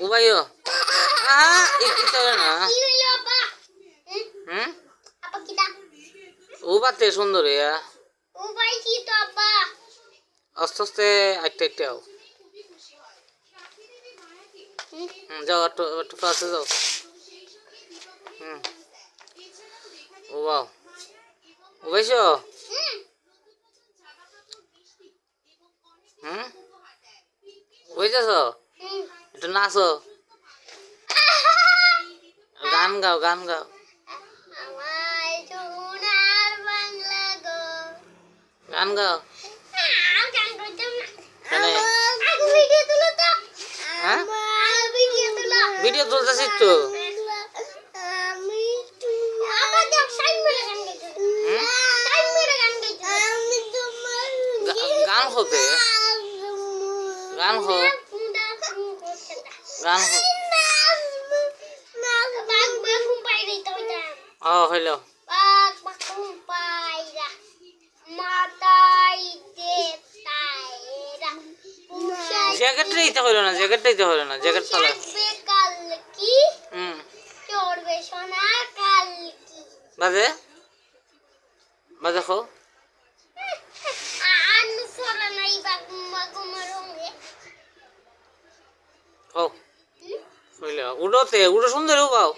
উবাইও itu না হুম উবাতে সুন্দর ইয়া আস্তে আস্তে আইতে আইতে আও যাও একটু একটু পাশে যাও হুম উবাও উবাইছো হুম উবাইছো একটু নাচো গান গাও গান গাও গান গাও হ্যাঁ ভিডিও তুলতেছি তো গান হতে গান হো গান হো ও হইল জ্যাকেটটাই তো হইল না জ্যাকেটটাই তো হইল না জ্যাকেট ফেলা বাজে বাজে খো হইল উড়োতে উড়ো সুন্দর উবাও